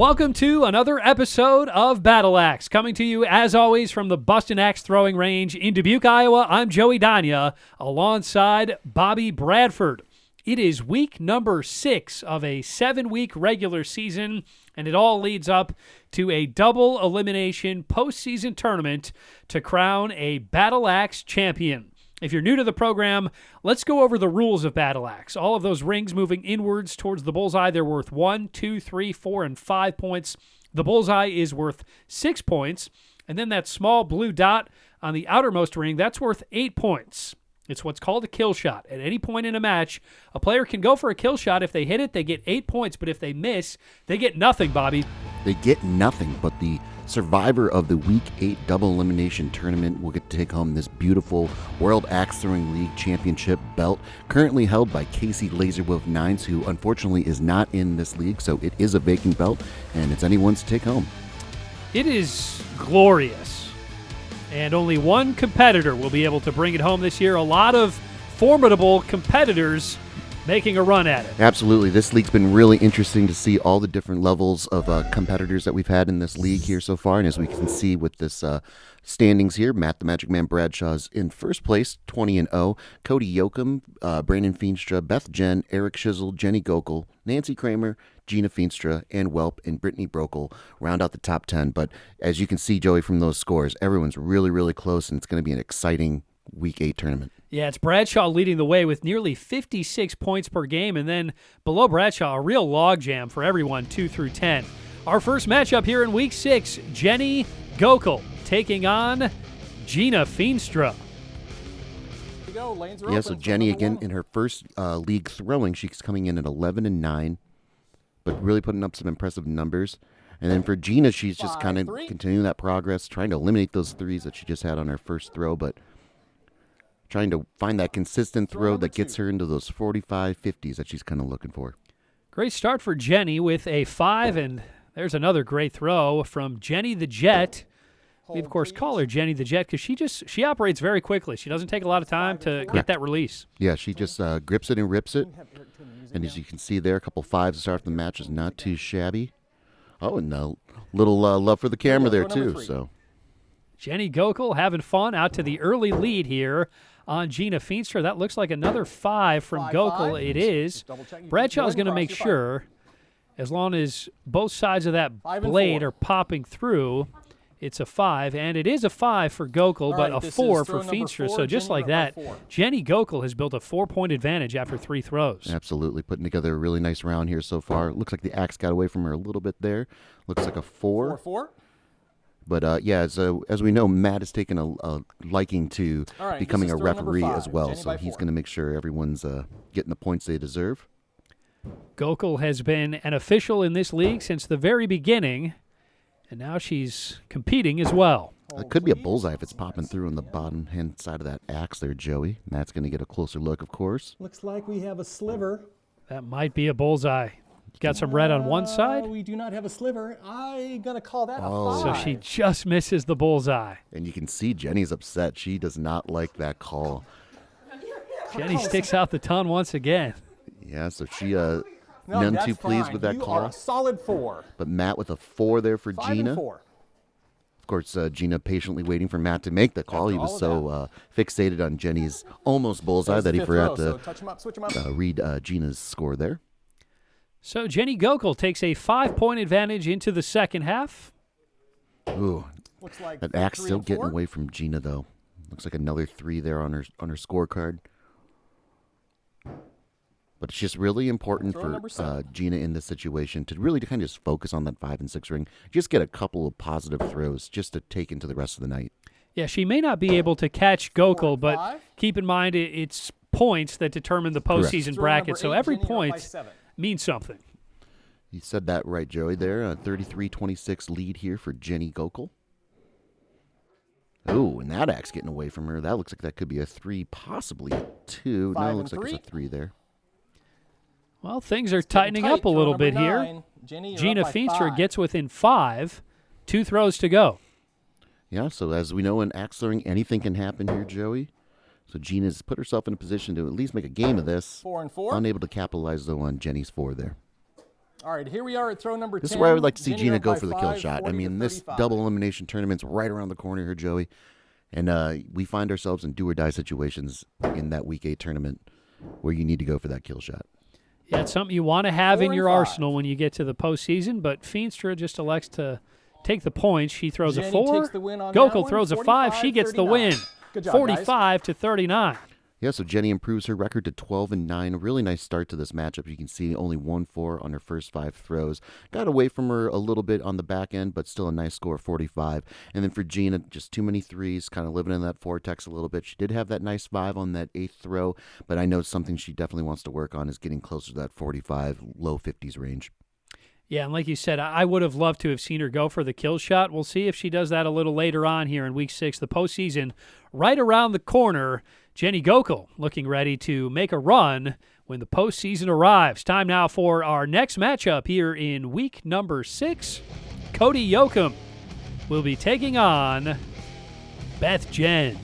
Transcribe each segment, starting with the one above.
Welcome to another episode of Battle Axe, coming to you as always from the Bustin' Axe Throwing Range in Dubuque, Iowa. I'm Joey Dania alongside Bobby Bradford. It is week number 6 of a 7-week regular season, and it all leads up to a double elimination postseason tournament to crown a Battle Axe champion. If you're new to the program, let's go over the rules of Battle Axe. All of those rings moving inwards towards the bullseye, they're worth 1, 2, 3, 4, and 5 points. The bullseye is worth 6 points. And then that small blue dot on the outermost ring, that's worth 8 points. It's what's called a kill shot. At any point in a match, a player can go for a kill shot. If they hit it, they get 8 points. But if they miss, they get nothing, Bobby. They get nothing, but the survivor of the Week 8 double elimination tournament will get to take home this beautiful World Axe Throwing League Championship belt, currently held by Casey Laserwolf Nines, who unfortunately is not in this league, so it is a vacant belt, and it's anyone's to take home. It is glorious, and only one competitor will be able to bring it home this year. A lot of formidable competitors making a run at it. Absolutely. This league's been really interesting to see all the different levels of competitors that we've had in this league here so far. And as we can see with this standings here, Matt the Magic Man Bradshaw is in first place, 20-0. Cody Yoakum, Brandon FEENSTRA, BETH, JENN, Eric Shizzle, Jenny Gokel, Nancy Kramer, GINA FEENSTRA, and Welp and Brittany Brokel round out the top 10. But as you can see, Joey, from those scores, everyone's really, really close, and it's going to be an exciting Week 8 tournament. Yeah, it's Bradshaw leading the way with nearly 56 points per game, and then below Bradshaw, a real logjam for everyone, 2 through 10. Our first matchup here in Week 6, Jenny Gokel taking on GINA FEENSTRA. Yeah, so Jenny, again, in her first league throwing, she's coming in at 11-9, but really putting up some impressive numbers. And then for GINA, she's just kind of continuing that progress, trying to eliminate those threes that she just had on her first throw, but trying to find that consistent throw that gets her into those 45, 50s that she's kind of looking for. Great start for Jenny with a 5, and there's another great throw from Jenny the Jet. We, of course, call her Jenny the Jet because she operates very quickly. She doesn't take a lot of time to get that release. Yeah, she just grips it and rips it. And as you can see there, a couple 5s to start the match is not too shabby. Oh, and a little love for the camera there, too. So Jenny Gokel having fun out to the early lead here on GINA FEENSTRA. That looks like another 5 from Gokel. It is. Bradshaw's going to make sure, as long as both sides of that blade are popping through, it's a 5. And it is a 5 for Gokel, but a 4 for FEENSTRA. So just like that, Jenny Gokel has built a 4-point advantage after 3 throws. Absolutely. Putting together a really nice round here so far. Looks like the axe got away from her a little bit there. Looks like a 4. 4. But, yeah, as we know, Matt has taken a liking to becoming a referee as well. So he's going to make sure everyone's getting the points they deserve. Gokel has been an official in this league since the very beginning, and now she's competing as well. It could be a bullseye if it's popping through on the bottom-hand side of that axe there, Joey. Matt's going to get a closer look, of course. Looks like we have a sliver. That might be a bullseye. Got some red on one side. We do not have a sliver. I'm going to call that a 5. So she just misses the bullseye. And you can see Jenny's upset. She does not like that call. Jenny sticks out the tongue once again. Yeah, so she none too pleased with that you call. Are a solid 4. But Matt with a 4 there for 5 GINA. and 4. Of course, GINA patiently waiting for Matt to make the call. He was so fixated on Jenny's almost bullseye that he forgot to read GINA's score there. So Jenny Gokel takes a 5-point advantage into the second half. Ooh, Looks like that axe 3 still and getting 4. away from GINA, though. Looks like another 3 there on her scorecard. But it's just really important for GINA in this situation to really kind of just focus on that 5 and 6 ring. Just get a couple of positive throws just to take into the rest of the night. Yeah, she may not be able to catch Gokel, but keep in mind it's points that determine the postseason bracket. So every point means something. You said that right, Joey, there. A 33-26 lead here for Jenny Gokel. Oh, and that axe getting away from her. That looks like that could be a 3, possibly a 2. No, it looks like it's a 3 there. Well, things are tightening up a little bit here. GINA FEENSTRA gets within 5. 2 throws to go. Yeah, so as we know in axe throwing, anything can happen here, Joey. So GINA's put herself in a position to at least make a game of this. 4 and 4. Unable to capitalize, though, on Jenny's 4 there. All right, here we are at throw number 10. This is where I would like to see Jenny Gina up go by for the kill 5, shot. I 40 to mean, this 35. double elimination tournament's right around the corner here, Joey. And we find ourselves in do-or-die situations in that Week 8 tournament where you need to go for that kill shot. Yeah, it's something you want to have 4 in and your 5. arsenal when you get to the postseason, but Feenstra just elects to take the points. She throws Jenny a 4. takes the win on that Gokul one, throws a 5. She gets the win. 45-39. Good job, guys. 45 to 39. Yeah, so Jenny improves her record to 12-9. A really nice start to this matchup. You can see only 1-4 on her first 5 throws. Got away from her a little bit on the back end, but still a nice score, 45. And then for Gina, just too many threes, kind of living in that vortex a little bit. She did have that nice 5 on that 8th throw, but I know something she definitely wants to work on is getting closer to that 45, low 50s range. Yeah, and like you said, I would have loved to have seen her go for the kill shot. We'll see if she does that a little later on here in Week 6. The postseason right around the corner. Jenny Gokul looking ready to make a run when the postseason arrives. Time now for our next matchup here in week number 6. Cody Yoakum will be taking on Beth JENN.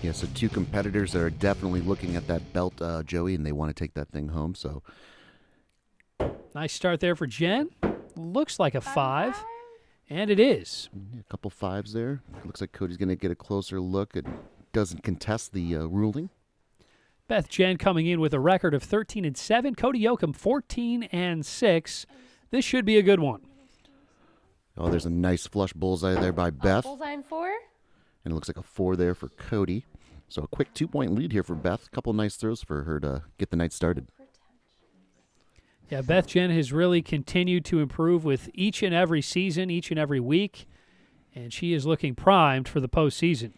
Yeah, so 2 competitors that are definitely looking at that belt, Joey, and they want to take that thing home. So Nice start there for Jen. Looks like a 5, and it is. a couple 5s there. Looks like Cody's going to get a closer look. It doesn't contest the ruling. Beth JENN coming in with a record of 13-7. Cody Yoakum 14-6. This should be a good one. Oh, there's a nice flush bullseye there by Beth. Bullseye and 4. And it looks like a 4 there for Cody. So a quick 2-point lead here for Beth. A couple nice throws for her to get the night started. Yeah, Beth JENN has really continued to improve with each and every season, each and every week, and she is looking primed for the postseason.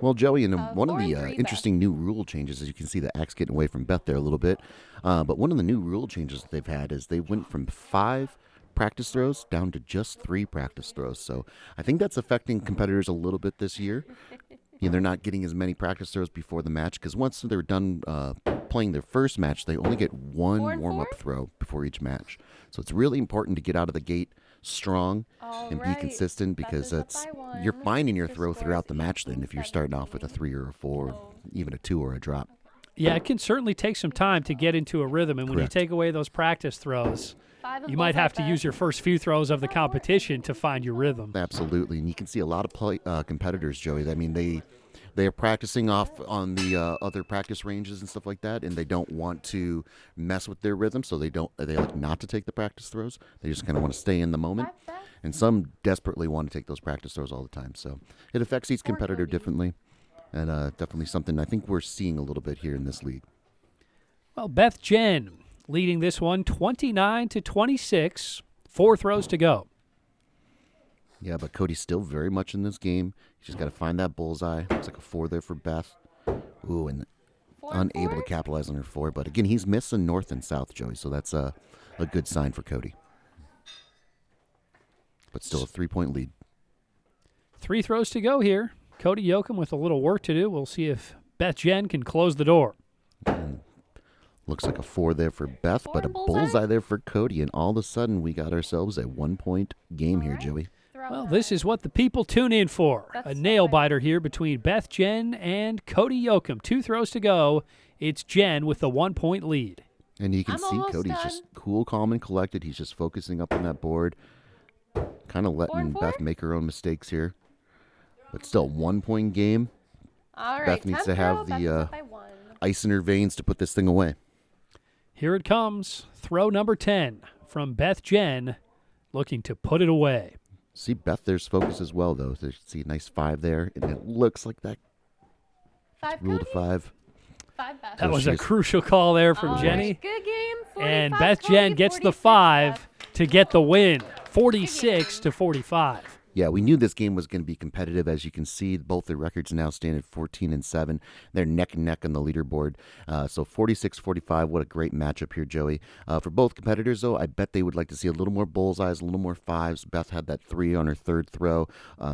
Well, Joey, and one of 4 the and 3, interesting new rule changes, as you can see the axe getting away from Beth there a little bit, but one of the new rule changes that they've had is they went from 5 practice throws down to just 3 practice throws. So I think that's affecting competitors a little bit this year. They're not getting as many practice throws before the match because once they're done playing their first match, they only get 1 4 and warm-up 4? throw before each match. So it's really important to get out of the gate strong and be Alright, consistent because Beth is up by you're 1. finding your Your throw score throughout is the match then if you're starting off with a 3 or a 4, even a 2 or a drop. Yeah, it can certainly take some time to get into a rhythm, and when Correct. you take away those practice throws, 5 of you might bullseye, have to Beth. use your first few throws of the competition to find your rhythm. Absolutely, and you can see a lot of competitors, Joey. I mean, they are practicing off on the other practice ranges and stuff like that, and they don't want to mess with their rhythm, so they like not to take the practice throws. They just kind of want to stay in the moment, and some desperately want to take those practice throws all the time. So it affects each competitor differently, and definitely something I think we're seeing a little bit here in this league. Well, Beth JENN leading this one 29-26, 4 throws to go. Yeah, but Cody's still very much in this game. He's just got to find that bullseye. Looks like a 4 there for Beth. Ooh, and 4 and unable 4? to capitalize on her 4. But again, he's missing north and south, Joey, so that's a good sign for Cody. But still a 3-point lead. 3 throws to go here. Cody Yoakum with a little work to do. We'll see if Beth JENN can close the door. And looks like a 4 there for Beth, 4 but a and bullseye? bullseye there for Cody. And all of a sudden, we got ourselves a 1-point game here, Joey. Well, this is what the people tune in for. That's A so nail good. biter here between Beth JENN and Cody Yoakum. 2 throws to go. It's JENN with the 1-point lead. And you can I'm see almost Cody's done. just cool, calm, and collected. He's just focusing up on that board, kind of letting and 4? Beth make her own mistakes here. But still, 1-point game. All right, Beth needs to 10th have row, the, Beth is up by 1. Ice in her veins to put this thing away. Here it comes. Throw number 10 from Beth JENN, looking to put it away. See, Beth there's focus as well, though. So you see a nice 5 there, and it looks like that 5 rule to Cody? 5. 5 Beth. That was she a is- crucial call there from All right, Jenny. Good game. And 45 Beth Cody, JENN gets the 46 5 Beth. to get the win. 46-45. Yeah, we knew this game was going to be competitive. As you can see, both their records now stand at 14-7. They're neck and neck on the leaderboard. So 46-45, what a great matchup here, Joey. For both competitors, though, I bet they would like to see a little more bullseyes, a little more 5s. Beth had that 3 on her 3rd throw,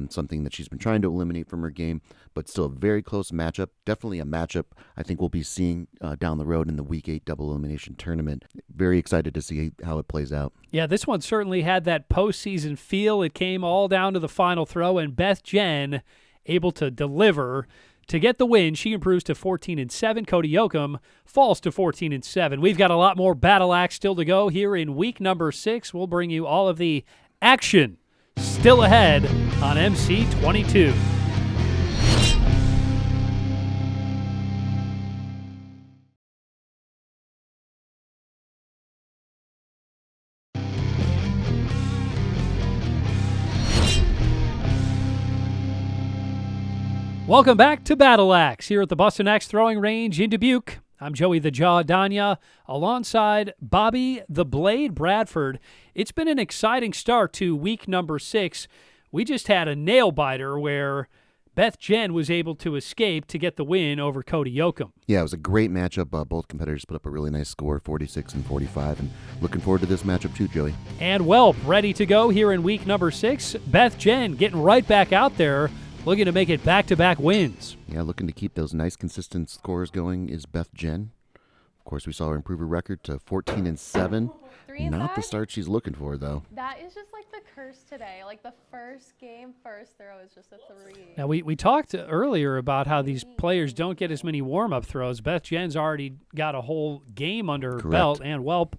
something that she's been trying to eliminate from her game, but still a very close matchup. Definitely a matchup I think we'll be seeing down the road in the Week 8 double elimination tournament. Very excited to see how it plays out. Yeah, this one certainly had that postseason feel. It came all down to the final throw, and Beth JENN able to deliver to get the win. She improves to 14-7. Cody Yoakum falls to 14-7. We've got a lot more Battle Axe still to go here in week number 6. We'll bring you all of the action still ahead on MC22. Welcome back to Battle Axe here at the Boston Axe Throwing Range in Dubuque. I'm Joey the Jaw Danya alongside Bobby the Blade Bradford. It's been an exciting start to week number 6. We just had a nail biter where Beth JENN was able to escape to get the win over Cody Yoakum. Yeah, it was a great matchup. Both competitors put up a really nice score, 46 and 45, and looking forward to this matchup too, Joey. And Welp ready to go here in week number 6. Beth JENN getting right back out there, looking to make it back-to-back wins. Yeah, looking to keep those nice consistent scores going is Beth JENN. Of course, we saw her improve her record to 14-7. 3 and Not the 5? start she's looking for, though. That is just like the curse today. Like the first game, first throw is just a 3. Now, we talked earlier about how these players don't get as many warm-up throws. Beth JENN's already got a whole game under her Correct. belt, and Welp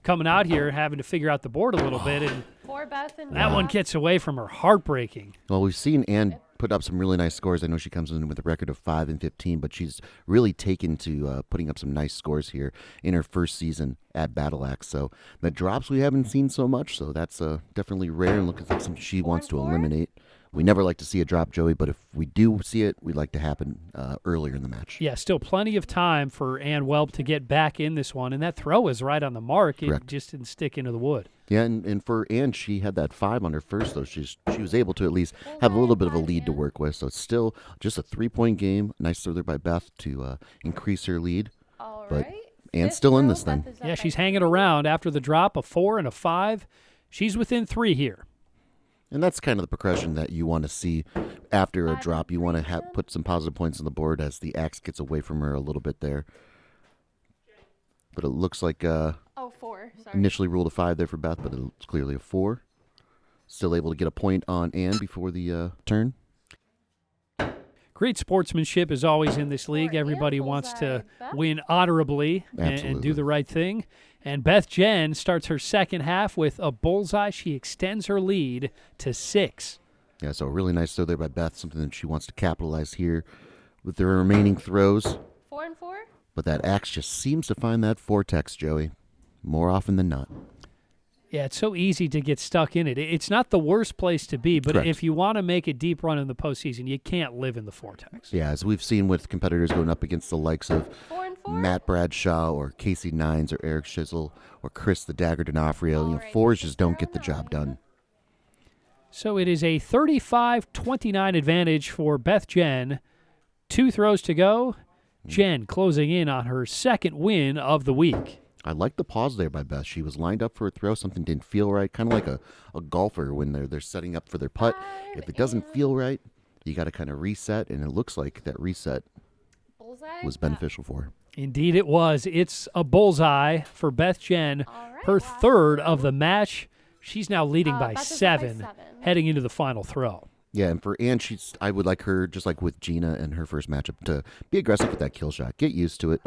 coming out here having to figure out the board a little bit, and For Beth and that one gets away from her. Heartbreaking. Well, we've seen Ann put up some really nice scores. I know she comes in with a record of 5 and 15, but she's really taken to putting up some nice scores here in her first season at Battle Axe. So the drops we haven't seen so much, so that's definitely rare and looks like something she wants to 4 and 4? eliminate. We never like to see a drop, Joey, but if we do see it, we'd like to happen earlier in the match. Yeah, still plenty of time for Ann Welp to get back in this one, and that throw was right on the mark. It Correct. just didn't stick into the wood. Yeah, and for Ann, she had that 5 on her first, though. She was able to at least have a little bit of a lead to work with. So it's still just a 3-point game. Nice throw there by Beth to increase her lead. All but right. Ann's Fifth still in row, this thing. Beth is up Yeah, by she's hanging 3. around after the drop, a 4 and a 5. She's within 3 here. And that's kind of the progression that you want to see after a 5 drop. You want to and 3. put some positive points on the board as the axe gets away from her a little bit there. But it looks like Oh, 4. Sorry. initially ruled a 5 there for Beth, but it's clearly a 4. Still able to get a point on Ann before the turn. Great sportsmanship is always in this league. and Everybody wants to bullseye. Beth? win honorably and do Absolutely. the right thing. And Beth JENN starts her second half with a bullseye. She extends her lead to 6. Yeah, so a really nice throw there by Beth, something that she wants to capitalize here with the remaining throws. 4 and 4. But that axe just seems to find that vortex, Joey, more often than not. Yeah, it's so easy to get stuck in it. It's not the worst place to be, but Correct. if you want to make a deep run in the postseason, you can't live in the vortex. Yeah, as we've seen with competitors going up against the likes of 4 and 4. Matt Bradshaw or Casey Nines or Eric Schizzle or Chris the Dagger D'Onofrio, All right, 4s this just is don't their get the own job done. So it is a 35-29 advantage for Beth JENN. 2 throws to go. JENN closing in on her second win of the week. I like the pause there by Beth. She was lined up for a throw. Something didn't feel right, kind of like a golfer when they're setting up for their putt. 5 If it doesn't and feel right, you got to kind of reset, and it looks like that reset bullseye. was beneficial for her. Indeed it was. It's a bullseye for Beth JENN. All right, Her last third row. of the match. She's now leading by Beth is up by 7, 7. heading into the final throw. Yeah, and for Ann, I would like her, just like with GINA in her first matchup, to be aggressive with that kill shot. Get used to it.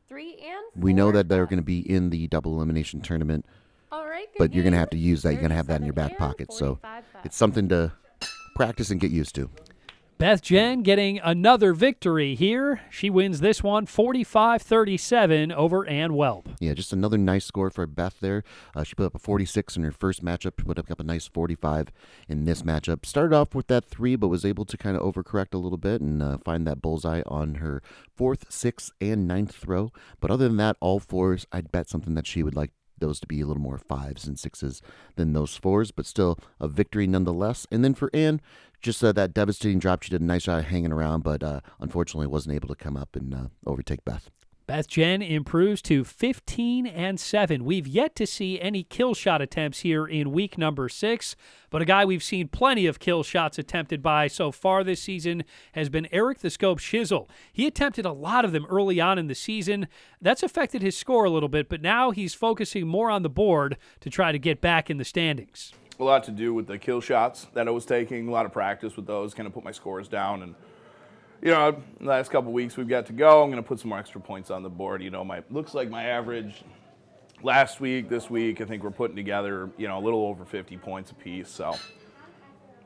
3 and 4. We know that they're going to be in the double elimination tournament, All right, good but you're going to game. have to use that. You're going to have that in your back 37 pocket. and So 45 Beth. it's something to practice and get used to. Beth JENN getting another victory here. She wins this one 45-37 over Ann Welp. Yeah, just another nice score for Beth there. She put up a 46 in her first matchup, put up a nice 45 in this matchup. Started off with that 3, but was able to kind of overcorrect a little bit and find that bullseye on her 4th, 6th, and 9th throw. But other than that, all 4s, I'd bet something that she would like those to be a little more 5s and 6s than those 4s, but still a victory nonetheless. And then for Ann, just that devastating drop. She did a nice job hanging around, but unfortunately wasn't able to come up and overtake Beth. Beth JENN improves to 15-7. We've yet to see any kill shot attempts here in week number 6, but a guy we've seen plenty of kill shots attempted by so far this season has been Eric the Scope Schizzle. He attempted a lot of them early on in the season. That's affected his score a little bit, but now he's focusing more on the board to try to get back in the standings. A lot to do with the kill shots that I was taking, a lot of practice with those, kind of put my scores down. And, last couple weeks we've got to go. I'm going to put some more extra points on the board. Looks like my average last week, this week, I think we're putting together, a little over 50 points apiece. So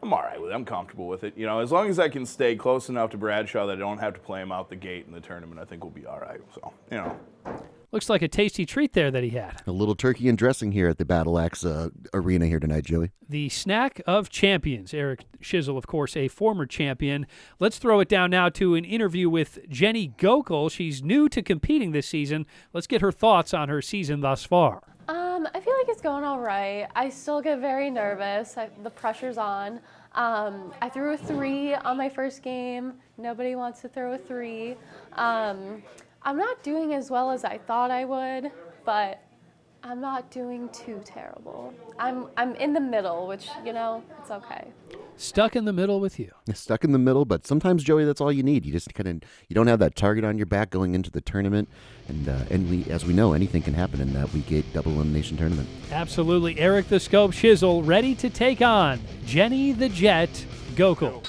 I'm all right with it. I'm comfortable with it. As long as I can stay close enough to Bradshaw that I don't have to play him out the gate in the tournament, I think we'll be all right. So, Looks like a tasty treat there that he had. A little turkey and dressing here at the Battle Axe Arena here tonight, Joey. The snack of champions. Eric Schizzle, of course, a former champion. Let's throw it down now to an interview with Jenny Gokul. She's new to competing this season. Let's get her thoughts on her season thus far. I feel like it's going all right. I still get very nervous. The pressure's on. I threw a 3 on my first game. Nobody wants to throw a 3. I'm not doing as well as I thought I would, but I'm not doing too terrible. I'm in the middle, which, it's okay. Stuck in the middle with you. Stuck in the middle, but sometimes, Joey, that's all you need. You just you don't have that target on your back going into the tournament, and as we know, anything can happen in that Week 8 double elimination tournament. Absolutely. Eric the Scope Schizzle ready to take on Jenny the Jet Gokul.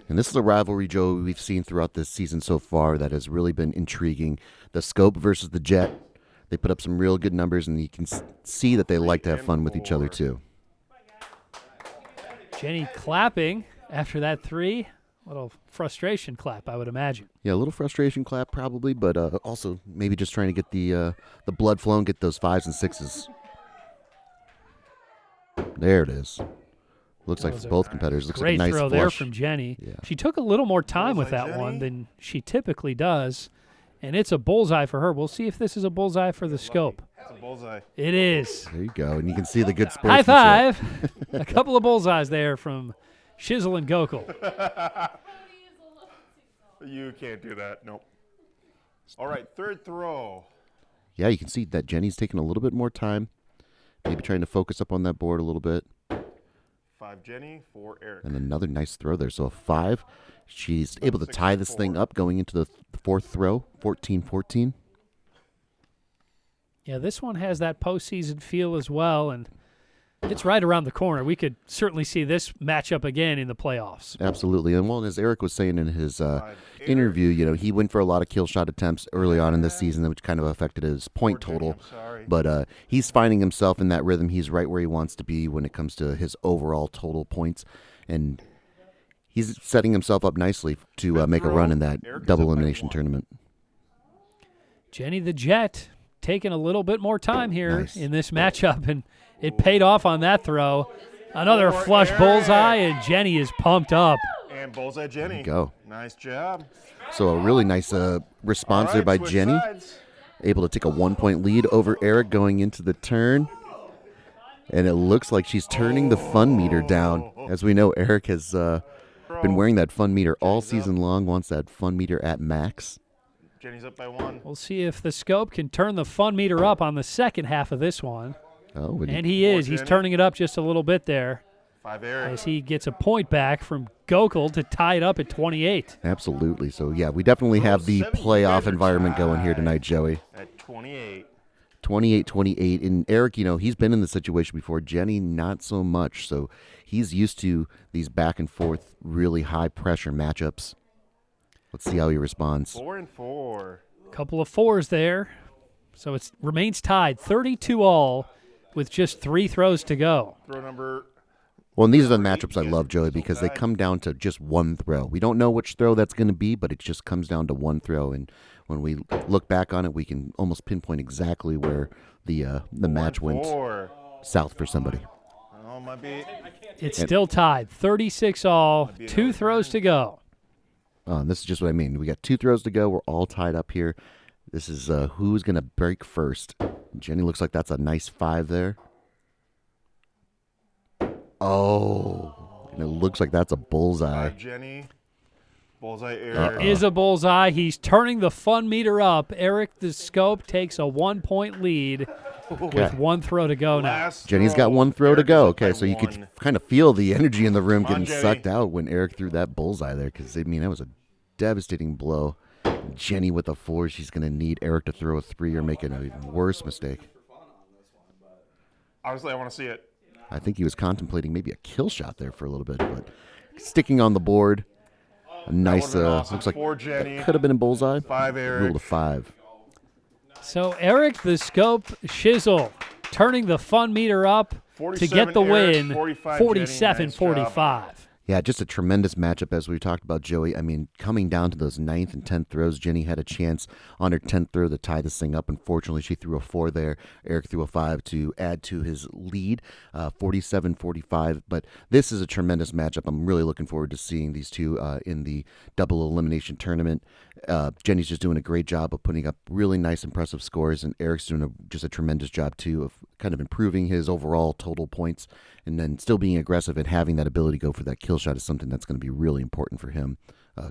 And this is a rivalry, Joe, we've seen throughout this season so far that has really been intriguing. The Scope versus the Jet. They put up some real good numbers, and you can see that they like to have fun with each other, too. Jenny clapping after that 3. Little frustration clap, I would imagine. Yeah, a little frustration clap probably, but also maybe just trying to get the blood flowing, get those 5s and 6s. There it is. Looks like for both competitors. Looks like a great nice throw flush there from Jenny. Yeah. She took a little more time with that Jenny. one than she typically does, and it's a bullseye for her. We'll see if this is a bullseye for the Scope. It's a bullseye. It is. There you go, and you can see the good High sportsmanship. five. A couple of bullseyes there from Schizzle and Gokul. You can't do that. Nope. All right, third throw. Yeah, you can see that Jenny's taking a little bit more time, maybe trying to focus up on that board a little bit. 5 Jenny, 4 Eric. And another nice throw there. So a 5. She's able to tie this thing up going into the 4th throw, 14-14. Yeah, this one has that postseason feel as well, and it's right around the corner. We could certainly see this matchup again in the playoffs. Absolutely. And well, as Eric was saying in his interview, he went for a lot of kill shot attempts early on in this season, which kind of affected his point total. But he's finding himself in that rhythm. He's right where he wants to be when it comes to his overall total points. And he's setting himself up nicely to make a run in that double elimination tournament. Jenny the Jet taking a little bit more time here Nice. in this matchup, and it paid off on that throw. Another flush bullseye, and Jenny is pumped up. And bullseye Jenny. Go. Nice job. So a really nice response All there by right, switch Jenny. sides. Able to take a 1-point lead over Eric going into the turn. And it looks like she's turning the fun meter down. As we know, Eric has been wearing that fun meter all season long, wants that fun meter at max. Jenny's up by 1. We'll see if the Scope can turn the fun meter up on the second half of this one. Oh, And he is. He's Jenny. turning it up just a little bit there 5 Eric. as he gets a point back from Gokul to tie it up at 28. Absolutely. So, yeah, we definitely have the playoff environment going here tonight, Joey. At 28. 28-28. And Eric, he's been in the situation before. Jenny, not so much. So he's used to these back and forth, really high pressure matchups. Let's see how he responds. 4 and 4. Couple of 4s there. So it remains tied, 32 all, with just 3 throws to go. Throw number. Well, and these are the matchups I love, Joey, because they come down to just one throw. We don't know which throw that's going to be, but it just comes down to one throw. And when we look back on it, we can almost pinpoint exactly where the match went 4. south for somebody. Oh, might be. It's still tied, 36 all, 2 throws to go. And this is just what I mean. We got 2 throws to go. We're all tied up here. This is who's going to break first. Jenny looks like that's a nice 5 there. Oh, and it looks like that's a bullseye. 5 Jenny. Bullseye Eric. Is a bullseye. He's turning the fun meter up. Eric the Scope takes a 1-point lead with 1 throw to go now. Last Jenny's throw. got 1 throw Eric to is go. up by Okay, so you 1. could kind of feel the energy in the room Come on, getting Jenny. sucked out when Eric threw that bullseye there because, that was a devastating blow. Jenny with a 4. She's going to need Eric to throw a 3 or make an even worse mistake. Honestly, I want to see it. I think he was contemplating maybe a kill shot there for a little bit, but sticking on the board. A nice, would've been awesome. looks like 4 Jenny, that could have been a bullseye. 5 Eric. Ruled a 5. So Eric the Scope Shizzle turning the fun meter up to 47 get the Eric, win, 45 Jenny. Nice 47-45. Yeah, just a tremendous matchup as we talked about, Joey. I mean, coming down to those 9th and 10th throws, Jenny had a chance on her 10th throw to tie this thing up. Unfortunately, she threw a 4 there. Eric threw a 5 to add to his lead, 47-45. But this is a tremendous matchup. I'm really looking forward to seeing these two in the double elimination tournament. Jenny's just doing a great job of putting up really nice, impressive scores, and Eric's doing just a tremendous job, too, of kind of improving his overall total points, and then still being aggressive and having that ability to go for that kill shot is something that's going to be really important for him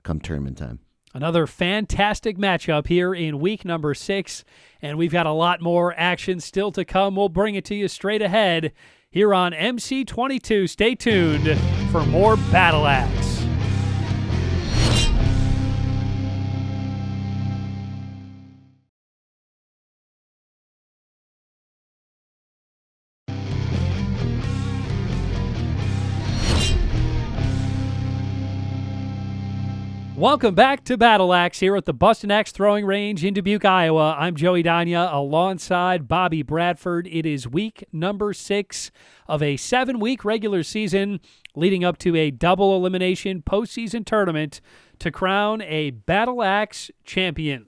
come tournament time. Another fantastic matchup here in week number 6, and we've got a lot more action still to come. We'll bring it to you straight ahead here on MC22. Stay tuned for more Battle Axe. Welcome back to Battle Axe here at the Bustin' Axe Throwing Range in Dubuque, Iowa. I'm Joey Dania alongside Bobby Bradford. It is week number 6 of a 7-week regular season leading up to a double elimination postseason tournament to crown a Battle Axe champion.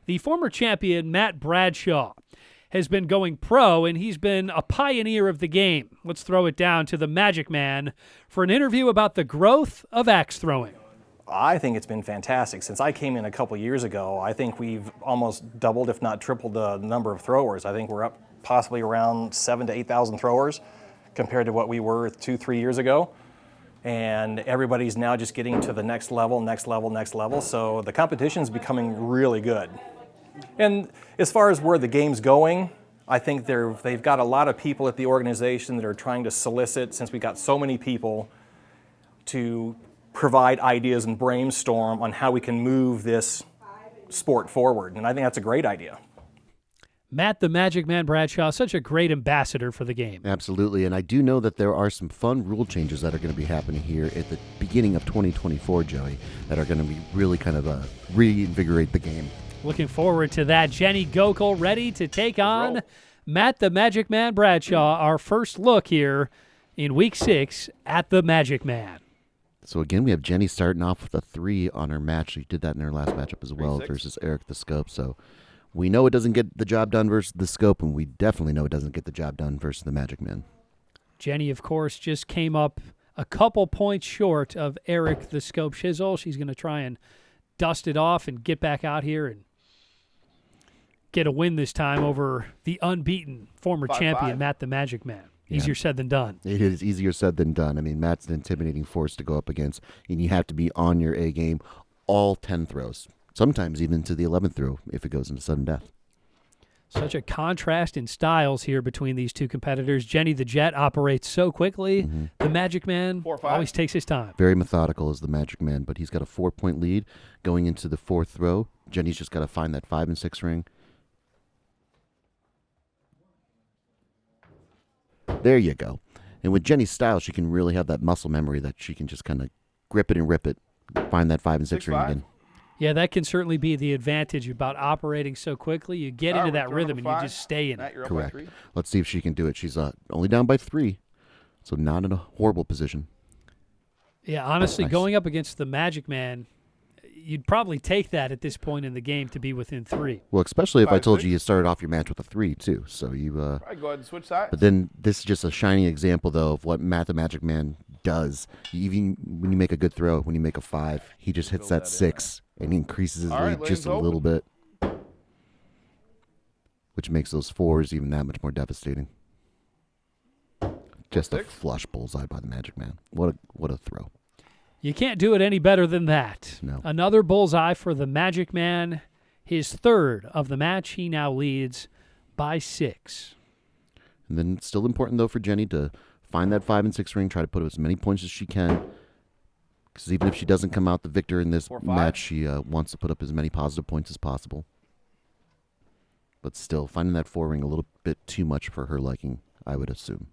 The former champion, Matt Bradshaw, has been going pro, and he's been a pioneer of the game. Let's throw it down to the Magic Man for an interview about the growth of axe throwing. I think it's been fantastic. Since I came in a couple years ago, I think we've almost doubled, if not tripled, the number of throwers. I think we're up possibly around 7,000 to 8,000 throwers compared to what we were 2-3 years ago. And everybody's now just getting to the next level, next level, next level. So the competition's becoming really good. And as far as where the game's going, I think they've got a lot of people at the organization that are trying to solicit, since we got so many people, to provide ideas and brainstorm on how we can move this sport forward. And I think that's a great idea. Matt the Magic Man Bradshaw, such a great ambassador for the game. Absolutely, and I do know that there are some fun rule changes that are going to be happening here at the beginning of 2024, Joey, that are going to be really kind of reinvigorate the game. Looking forward to that. Jenny Gokel ready to take on Matt the Magic Man Bradshaw. Our first look here in week 6 at the Magic Man. So again, we have Jenny starting off with a 3 on her match. She did that in her last matchup as well versus Eric the Scope. So we know it doesn't get the job done versus the Scope, and we definitely know it doesn't get the job done versus the Magic Man. Jenny, of course, just came up a couple points short of Eric the Scope Shizzle. She's going to try and dust it off and get back out here and get a win this time over the unbeaten former champion, Matt the Magic Man. Easier said than done. It is easier said than done. I mean, Matt's an intimidating force to go up against, and you have to be on your A game all 10 throws, sometimes even to the 11th throw if it goes into sudden death. Such a contrast in styles here between these two competitors. Jenny the Jet operates so quickly. Mm-hmm. The Magic Man always takes his time. Very methodical as the Magic Man, but he's got a 4-point lead going into the 4th throw. Jenny's just got to find that 5 and 6 ring. There you go. And with Jenny's style, she can really have that muscle memory that she can just kind of grip it and rip it, find that 5 and 6 ring again. Yeah, that can certainly be the advantage about operating so quickly. You get into that rhythm and you just stay in it. Correct. Let's see if she can do it. She's only down by 3, so not in a horrible position. Yeah, honestly, going up against the Magic Man, you'd probably take that at this point in the game to be within 3. Well, especially if I told you you started off your match with a 3 too. So you probably go ahead and switch sides. But then this is just a shining example though of what Matt the Magic Man does. Even when you make a good throw, when you make a 5, he just hits that 6 and he increases his lead just a little bit, which makes those 4s even that much more devastating. Just a flush bullseye by the Magic Man. What a throw. You can't do it any better than that. No. Another bullseye for the Magic Man. His 3rd of the match. He now leads by 6. And then it's still important, though, for Jenny to find that 5 and 6 ring, try to put as many points as she can. Because even if she doesn't come out the victor in this match, she wants to put up as many positive points as possible. But still, finding that 4 ring a little bit too much for her liking, I would assume.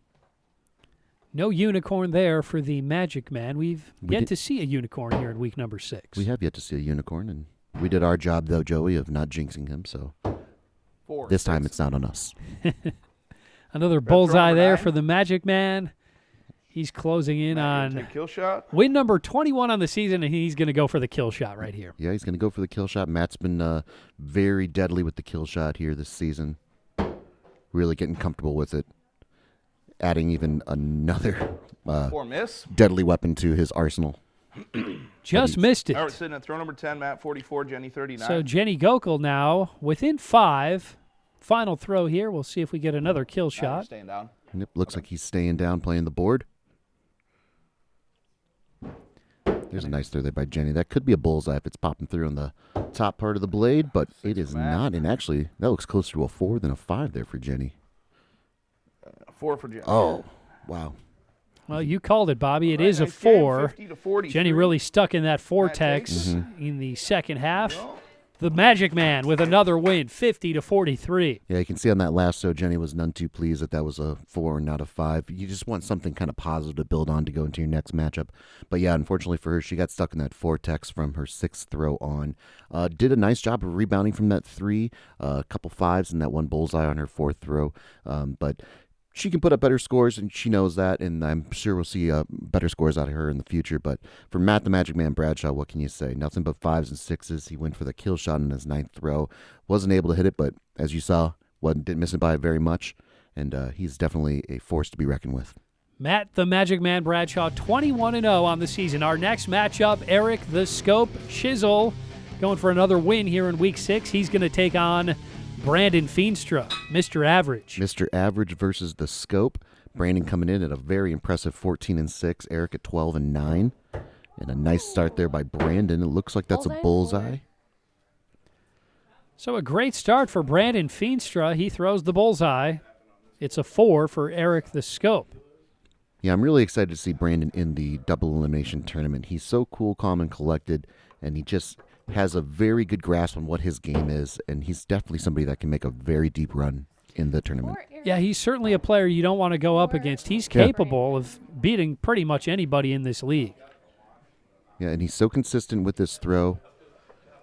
No unicorn there for the Magic Man. We've yet did- to see a unicorn here in week number 6. We have yet to see a unicorn, and we did our job, though, Joey, of not jinxing him, so this time it's not on us. Another bullseye number there 9. for the Magic Man. He's closing in on Take kill shot. win number 21 on the season, and he's going to go for the kill shot right here. Yeah, he's going to go for the kill shot. Matt's been very deadly with the kill shot here this season. Really getting comfortable with it. Adding even another 4 miss. deadly weapon to his arsenal. Just missed it. All right, sitting at throw number 10, Matt 44, Jenny 39. So Jenny Gokel now within 5. Final throw here. We'll see if we get another kill You're shot. staying down. Yep, looks like he's staying down, playing the board. There's a nice throw there by Jenny. That could be a bullseye if it's popping through on the top part of the blade, but it is not. And actually, that looks closer to a 4 than a 5 there for Jenny. 4 for Jenny. Oh, wow. Well, you called it, Bobby. It Right, is a nice game, 4. 50 to 43. Jenny really stuck in that vortex takes. in the second half. The Magic Man with another win, 50 to 43. Yeah, you can see on that last throw, Jenny was none too pleased that was a 4 and not a 5. You just want something kind of positive to build on to go into your next matchup. But yeah, unfortunately for her, she got stuck in that vortex from her 6th throw on. Did a nice job of rebounding from that 3, a couple 5s, and that one bullseye on her 4th throw. But she can put up better scores, and she knows that, and I'm sure we'll see better scores out of her in the future. But for Matt the Magic Man Bradshaw, what can you say? Nothing but 5s and 6s. He went for the kill shot in his 9th throw. Wasn't able to hit it, but as you saw, didn't miss it by very much, and he's definitely a force to be reckoned with. Matt the Magic Man Bradshaw, 21-0 on the season. Our next matchup, Eric the Scope Chisel, going for another win here in Week 6. He's going to take on Brandon Feenstra, Mr. Average. Mr. Average versus the Scope. Brandon coming in at a very impressive 14-6. Eric at 12-9. And a nice start there by Brandon. It looks like that's a bullseye. So a great start for Brandon Feenstra. He throws the bullseye. It's a 4 for Eric the Scope. Yeah, I'm really excited to see Brandon in the double elimination tournament. He's so cool, calm, and collected, and he just has a very good grasp on what his game is, and he's definitely somebody that can make a very deep run in the tournament. Yeah, he's certainly a player you don't want to go up against. He's capable of beating pretty much anybody in this league. Yeah, and he's so consistent with this throw.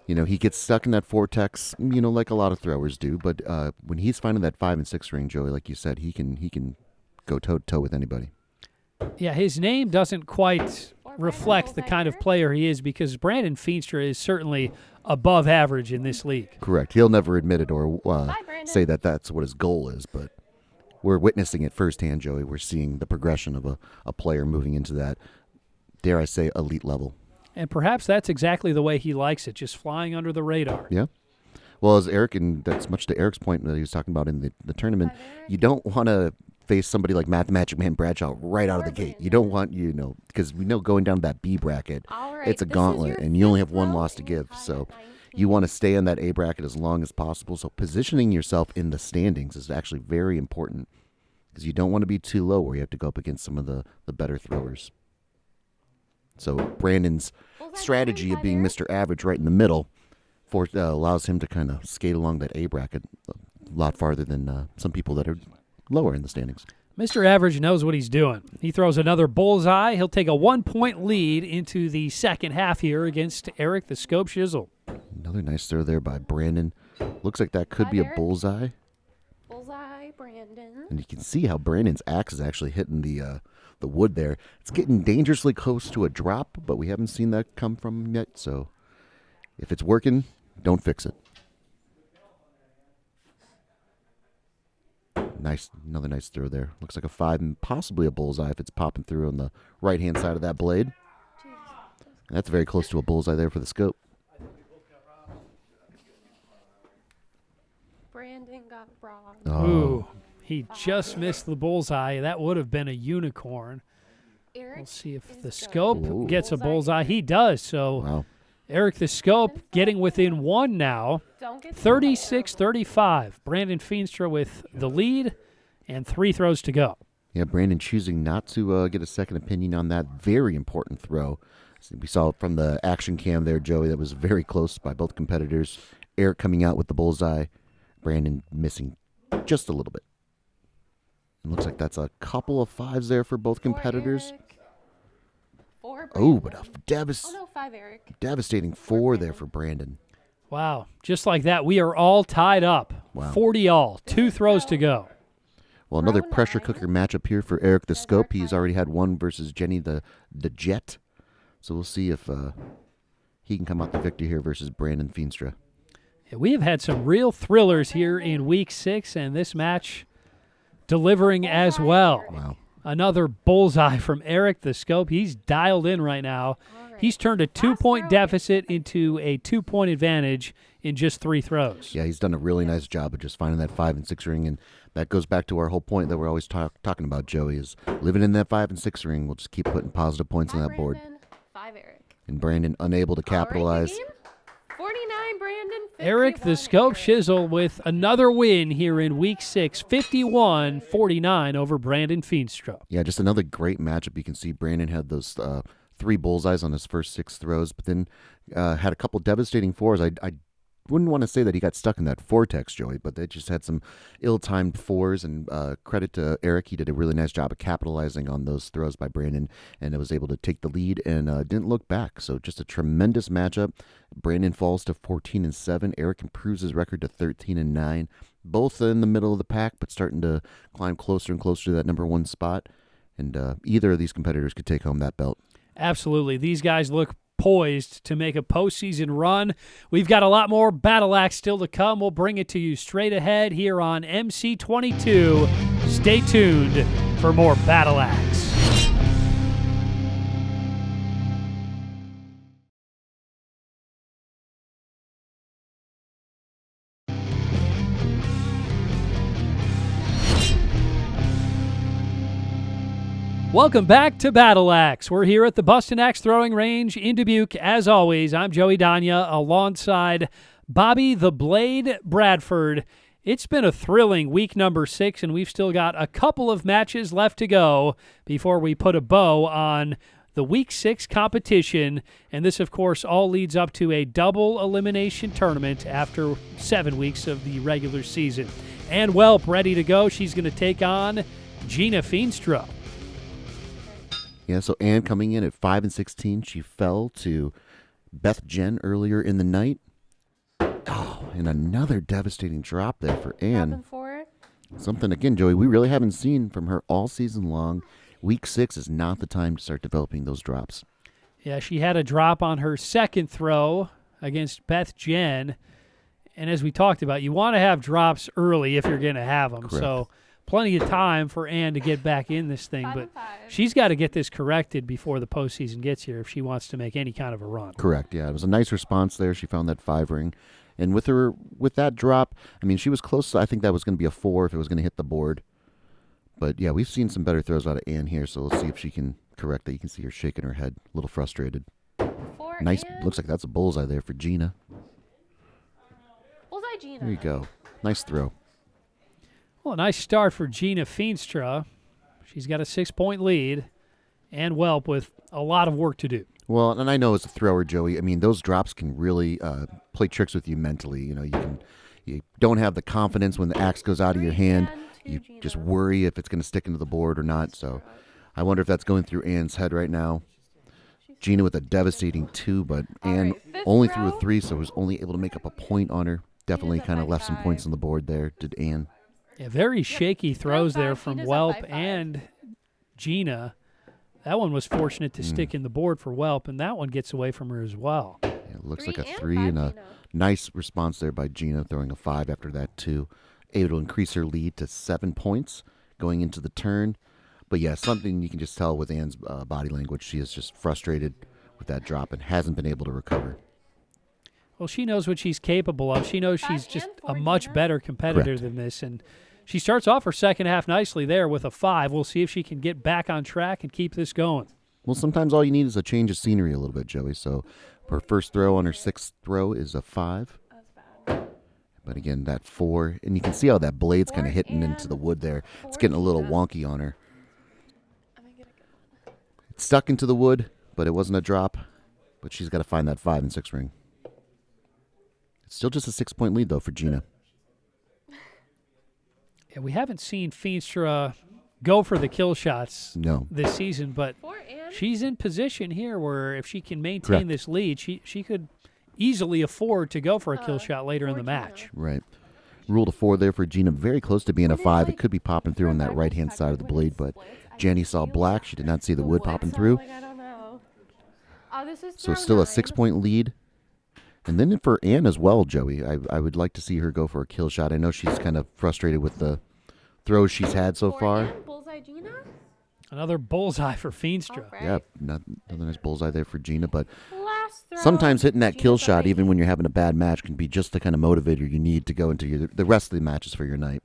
You know, he gets stuck in that vortex, like a lot of throwers do, but when he's finding that 5 and 6 ring, Joey, like you said, he can go toe-to-toe with anybody. Yeah, his name doesn't quite reflect the kind of player he is, because Brandon Feenstra is certainly above average in this league. Correct. He'll never admit it or say that that's what his goal is, but we're witnessing it firsthand, Joey. We're seeing the progression of a player moving into that, dare I say, elite level. And perhaps that's exactly the way he likes it, just flying under the radar. Yeah. Well, as Eric, and that's much to Eric's point that he was talking about in the tournament, you don't want to face somebody like Matt the Magic Man Bradshaw right out of the gate. You don't want, because we know going down to that B bracket, it's a gauntlet, and you only have one loss to give. So you want to stay in that A bracket as long as possible. So positioning yourself in the standings is actually very important, because you don't want to be too low where you have to go up against some of the better throwers. So Brandon's strategy of being Mr. Average right in the middle allows him to kind of skate along that A bracket a lot farther than some people that are lower in the standings. Mr. Average knows what he's doing. He throws another bullseye. He'll take a 1-point lead into the second half here against Eric the Scope Shizzle. Another nice throw there by Brandon. Looks like that could be a bullseye. Bullseye, Brandon. And you can see how Brandon's axe is actually hitting the wood there. It's getting dangerously close to a drop, but we haven't seen that come from him yet. So if it's working, don't fix it. Another nice throw there. Looks like a 5 and possibly a bullseye if it's popping through on the right-hand side of that blade. And that's very close to a bullseye there for the Scope. Brandon got robbed. Oh. Ooh, he just missed the bullseye. That would have been a unicorn. Eric We'll see if is the good. Scope Ooh. gets a bullseye. He does. So Wow. Eric the Scope getting within 1 now. Don't get 36-35. Brandon Feenstra with the lead and 3 throws to go. Yeah, Brandon choosing not to get a second opinion on that very important throw. We saw from the action cam there, Joey, that was very close by both competitors. Eric coming out with the bullseye, Brandon missing just a little bit. It looks like that's a couple of fives there for both competitors. Eric. 4 Oh, but a Brandon. Oh, no, 5 Eric. devastating 4 there for Brandon. Wow. Just like that, we are all tied up. Wow. 40 all. 2 throws to go. Well, another Row pressure 9. cooker matchup here for Eric the Scope. He's already had one versus Jenny the Jet. So we'll see if he can come out the victor here versus Brandon Feenstra. Yeah, we have had some real thrillers here in week 6, and this match delivering as well. Wow. Another bullseye from Eric the Scope. He's dialed in right now. right. He's turned a 2-point deficit into a 2-point advantage in just 3 throws. Yeah, he's done a really nice job of just finding that 5 and 6 ring, and that goes back to our whole point that we're always talking about, Joey, is living in that 5 and 6 ring. We'll just keep putting positive points on 5 that board. Brandon, 5 Eric. And Brandon unable to capitalize. All right, good game. 49 Brandon. 51 Eric the Scope Eric. Shizzle with another win here in week 6, 51-49 over Brandon Feenstra. Yeah, just another great matchup. You can see Brandon had those 3 bullseyes on his first 6 throws, but then had a couple devastating 4s. I wouldn't want to say that he got stuck in that vortex, Joey, but they just had some ill-timed 4s, and credit to Eric. He did a really nice job of capitalizing on those throws by Brandon, and was able to take the lead and didn't look back. So just a tremendous matchup. Brandon falls to 14-7. Eric improves his record to 13-9. Both in the middle of the pack, but starting to climb closer and closer to that number 1 spot. And either of these competitors could take home that belt. Absolutely. These guys look poised to make a postseason run. We've got a lot more Battle Axe still to come. We'll bring it to you straight ahead here on MC22. Stay tuned for more Battle Axe. Welcome back to Battle Axe. We're here at the Bustin' Axe Throwing Range in Dubuque. As always, I'm Joey Danya alongside Bobby the Blade Bradford. It's been a thrilling week number 6, and we've still got a couple of matches left to go before we put a bow on the week 6 competition. And this, of course, all leads up to a double elimination tournament after 7 weeks of the regular season. And Welp ready to go. She's going to take on GINA Feenstra. Yeah, so Ann coming in at 5-16. She fell to Beth JENN earlier in the night. Oh, and another devastating drop there for Ann. Dropping 4. Something, again, Joey, we really haven't seen from her all season long. Week 6 is not the time to start developing those drops. Yeah, she had a drop on her second throw against Beth JENN. And as we talked about, you want to have drops early if you're going to have them. Correct. So plenty of time for Ann to get back in this thing. 5 But and 5. she's got to get this corrected before the postseason gets here if she wants to make any kind of a run. Correct, yeah. It was a nice response there. She found that 5 ring. And with that drop, I mean, she was close. I think that was going to be a 4 if it was going to hit the board. But, yeah, we've seen some better throws out of Ann here, so we'll see if she can correct that. You can see her shaking her head, a little frustrated. 4 Nice. and Looks like that's a bullseye there for GINA. Bullseye Gina. There you go. Nice throw. Well, a nice start for GINA Feenstra. She's got a 6-point lead, and Welp with a lot of work to do. Well, and I know as a thrower, Joey, I mean, those drops can really play tricks with you mentally. You know, you don't have the confidence when the axe goes out of your hand. You just worry if it's going to stick into the board or not. So I wonder if that's going through Ann's head right now. GINA with a devastating 2, but Ann fifth only threw a row. 3, so was only able to make up a point on her. Definitely a kind of by left some 5. points on the board there, did Ann. Yeah, very shaky throws there five, from Gina's up Welp by 5. and GINA. That one was fortunate to stick in the board for Welp, and that one gets away from her as well. Yeah, it looks 3 like a and 3 5, and a Gina. nice response there by GINA, throwing a 5 after that, too. Able to increase her lead to 7 points going into the turn. But, yeah, something you can just tell with Ann's body language. She is just frustrated with that drop and hasn't been able to recover. Well, she knows what she's capable of. She knows 5 she's just and a 4, much Gina. better competitor Correct. than this, and she starts off her second half nicely there with a 5. We'll see if she can get back on track and keep this going. Well, sometimes all you need is a change of scenery a little bit, Joey. So her first throw on her 6th throw is a 5. That's bad. But again, that 4. And you can see how that blade's kind of 4 hitting into and the wood there. It's 4, getting a little Gina. wonky on her. I might get a good one. It stuck into the wood, but it wasn't a drop. But she's got to find that 5 and 6 ring. It's still just a 6-point lead, though, for GINA. Yeah, we haven't seen Feenstra go for the kill shots No. this season, but she's in position here where if she can maintain Correct. this lead, she could easily afford to go for a kill shot later in the match. Right. Rule to 4 there for GINA. Very close to being a 5. It could be popping through on that right-hand side of the blade, but Jenny saw black. She did not see the wood popping through. I don't know. This is So still a 6-point lead. And then for Ann as well, Joey, I would like to see her go for a kill shot. I know she's kind of frustrated with the throws she's had so far. Bullseye Gina? Another bullseye for Feenstra. Right. Yeah, another nice bullseye there for GINA, but Last throw. sometimes hitting that kill Gina's shot, up even when you're having a bad match, can be just the kind of motivator you need to go into the rest of the matches for your night.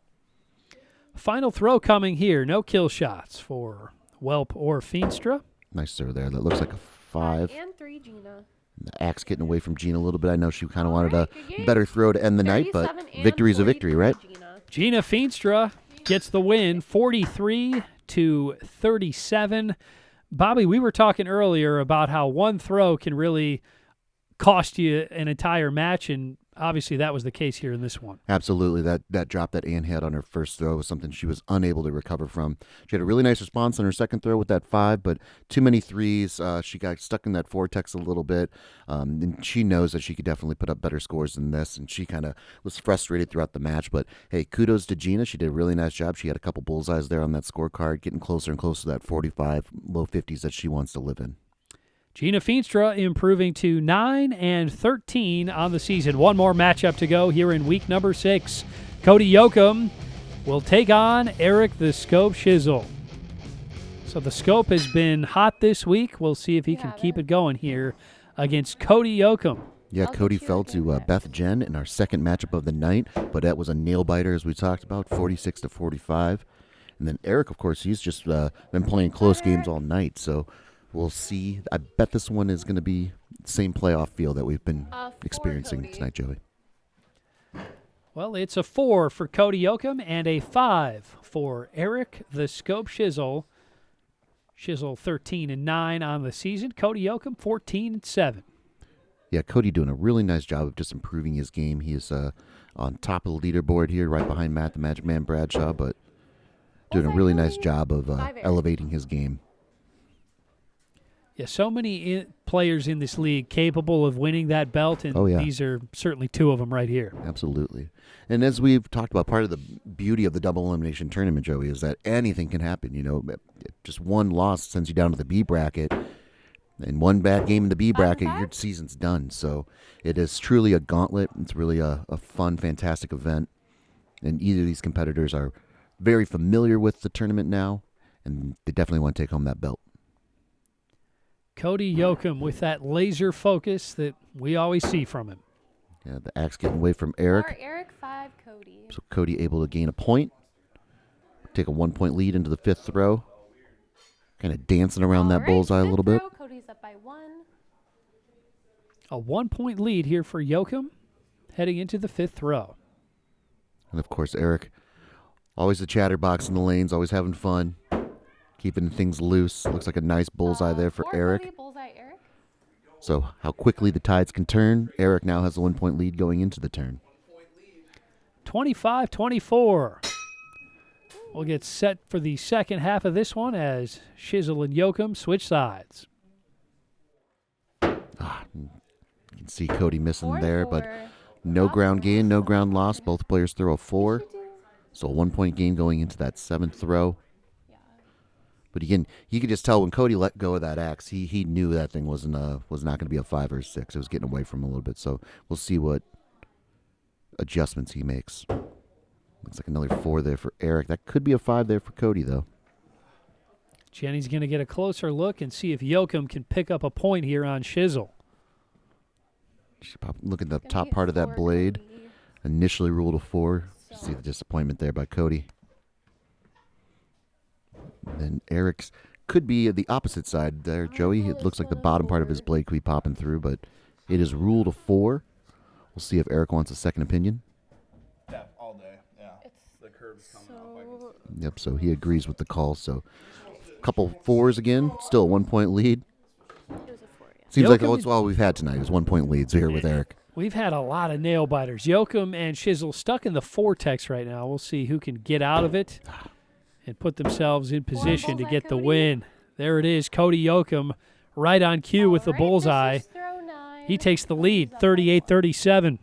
Final throw coming here. No kill shots for Whelp or Feenstra. Nice throw there. That looks like a 5. And 3 Gina. The axe getting away from GINA a little bit. I know she kind of wanted Alright, a good game. better throw to end the night, but 37 and victory's a victory, 43 right? Gina. Gina Feenstra gets the win, 43-37. Bobby, we were talking earlier about how one throw can really cost you an entire match, and obviously that was the case here in this one. Absolutely. That drop that Ann had on her first throw was something she was unable to recover from. She had a really nice response on her second throw with that 5, but too many threes. She got stuck in that vortex a little bit, and she knows that she could definitely put up better scores than this, and she kind of was frustrated throughout the match. But, hey, kudos to GINA. She did a really nice job. She had a couple bullseyes there on that scorecard, getting closer and closer to that 45, low 50s that she wants to live in. Gina Feenstra improving to 9-13 on the season. One more matchup to go here in week number 6. Cody Yoakum will take on Eric the Scope Shizzle. So the Scope has been hot this week. We'll see if he can keep it going here against Cody Yoakum. Yeah, I'll Cody get you fell a good to bet. Beth Jen in our second matchup of the night, but that was a nail-biter, as we talked about, 46-45. And then Eric, of course, he's just been playing close games all night, so we'll see. I bet this one is going to be the same playoff feel that we've been For experiencing Cody. tonight, Joey. Well, it's a 4 for Cody Yoakum and a 5 for Eric the Scope Shizzle. Shizzle 13-9 on the season. Cody Yoakum 14-7. Yeah, Cody doing a really nice job of just improving his game. He is on top of the leaderboard here, right behind Matt the Magic Man Bradshaw, but doing a really nice job of elevating his game. Yeah, so many players in this league capable of winning that belt, and Oh, yeah. these are certainly 2 of them right here. Absolutely. And as we've talked about, part of the beauty of the double elimination tournament, Joey, is that anything can happen. You know, just one loss sends you down to the B bracket, and one bad game in the B bracket, your season's done. So it is truly a gauntlet. It's really a fun, fantastic event. And either of these competitors are very familiar with the tournament now, and they definitely want to take home that belt. Cody Yoakum with that laser focus that we always see from him. Yeah, the axe getting away from Eric. For Eric 5, Cody. So Cody able to gain a point, take a 1-point lead into the 5th throw. Kind of dancing around that All right, bullseye a fifth little bit. throw, Cody's up by 1. A 1-point lead here for Yoakum heading into the 5th throw. And of course, Eric, always the chatterbox in the lanes, always having fun, keeping things loose. Looks like a nice bullseye there for Eric. Cody, bullseye Eric. So how quickly the tides can turn. Eric now has a 1-point lead going into the turn. 25-24. We'll get set for the second half of this one as Shizzle and Yoakum switch sides. You can see Cody missing 4 and there, 4. but no ground gain, no ground loss. Both players throw a 4. So a 1-point gain going into that 7th throw. But again, you could just tell when Cody let go of that axe, he knew that thing was not going to be a 5 or a 6. It was getting away from him a little bit. So we'll see what adjustments he makes. Looks like another 4 there for Eric. That could be a 5 there for Cody, though. Jenny's going to get a closer look and see if Yoakum can pick up a point here on Shizzle. Look at the Gonna top get part of that 4, blade. Cody. Initially ruled a 4. See the disappointment there by Cody. And then Eric's could be the opposite side there, Joey. It looks like the bottom part of his blade could be popping through, but it is ruled a 4. We'll see if Eric wants a second opinion. Yeah, all day. Yeah. The curve's coming up. I can see. Yep, so he agrees with the call. So a couple 4s again, still a 1-point lead. It was a 4, yeah. Seems like Yoakum- that's all we've had tonight is 1-point leads here with Eric. We've had a lot of nail biters. Yoakum and Shizzle stuck in the vortex right now. We'll see who can get out of it and put themselves in position to bullseye, get the Cody. win. There it is, Cody Yoakum right on cue with the All right, bullseye. this is throw 9. He takes the lead, 38-37.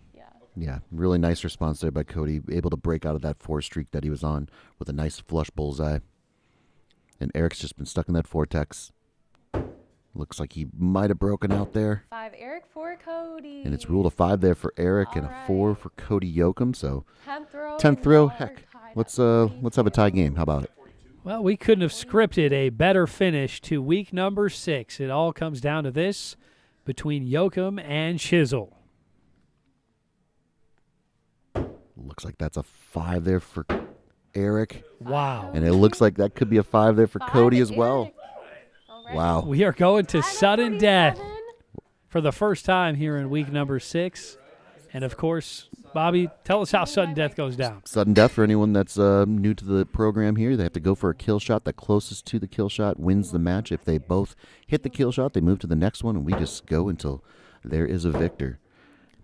Yeah, really nice response there by Cody, able to break out of that 4 streak that he was on with a nice flush bullseye. And Eric's just been stuck in that vortex. Looks like he might have broken out there. 5 Eric, 4 Cody. And it's ruled a 5 there for Eric and a 4 for Cody Yoakum. So 10th throw. 10th throw, y'all are heck, tied let's up. have a tie game. How about it? Well, we couldn't have scripted a better finish to week number 6. It all comes down to this between Yoakum and Chisel. Looks like that's a 5 there for Eric. Wow. And it looks like that could be a 5 there for 5 Cody as Eric. well. All right. Wow. We are going to Tied up sudden death 47. for the first time here in week number 6. And, of course, Bobby, tell us how sudden death goes down. Sudden death for anyone that's new to the program here. They have to go for a kill shot. The closest to the kill shot wins the match. If they both hit the kill shot, they move to the next one, and we just go until there is a victor.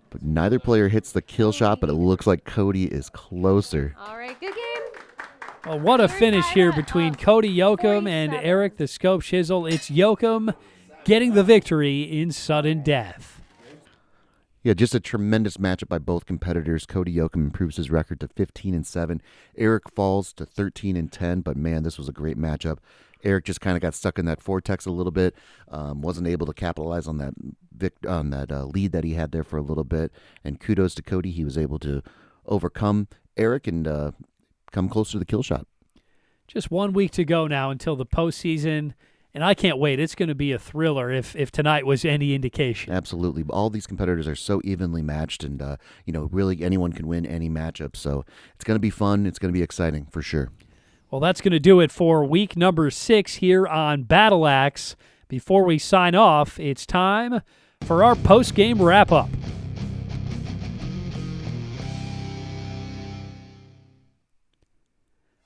But neither player hits the kill shot, but it looks like Cody is closer. All right, good game. Well, what a finish tied here up, between Cody Yoakum and 47. Eric the Scope Chisel. It's Yoakum getting the victory in sudden death. Yeah, just a tremendous matchup by both competitors. Cody Yoakum improves his record to 15-7. Eric falls to 13-10, but man, this was a great matchup. Eric just kind of got stuck in that vortex a little bit, wasn't able to capitalize on that lead that he had there for a little bit. And kudos to Cody, he was able to overcome Eric and come closer to the kill shot. Just 1 week to go now until the postseason, and I can't wait. It's going to be a thriller if tonight was any indication. Absolutely, all these competitors are so evenly matched, and really anyone can win any matchup. So it's going to be fun. It's going to be exciting for sure. Well, that's going to do it for week number 6 here on Battle Axe. Before we sign off, it's time for our post-game wrap-up.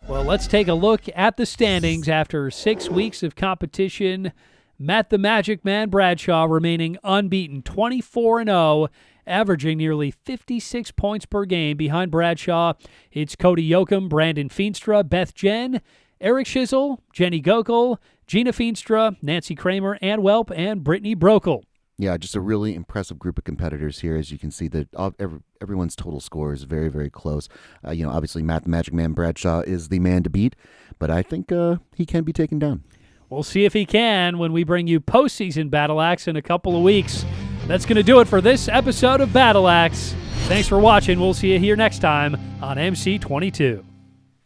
Well, let's take a look at the standings after 6 weeks of competition. Matt the Magic Man Bradshaw remaining unbeaten, 24-0, averaging nearly 56 points per game. Behind Bradshaw, it's Cody Yoakum, Brandon FEENSTRA, BETH JENN, Eric Chisel, Jenny Gokel, GINA FEENSTRA, Nancy Kramer, Ann Welp, and Brittany Brokel. Yeah, just a really impressive group of competitors here. As you can see, that everyone's total score is very, very close. Obviously, Matt the Magic Man Bradshaw is the man to beat, but I think he can be taken down. We'll see if he can when we bring you postseason Battle Axe in a couple of weeks. That's going to do it for this episode of Battle Axe. Thanks for watching. We'll see you here next time on MC22.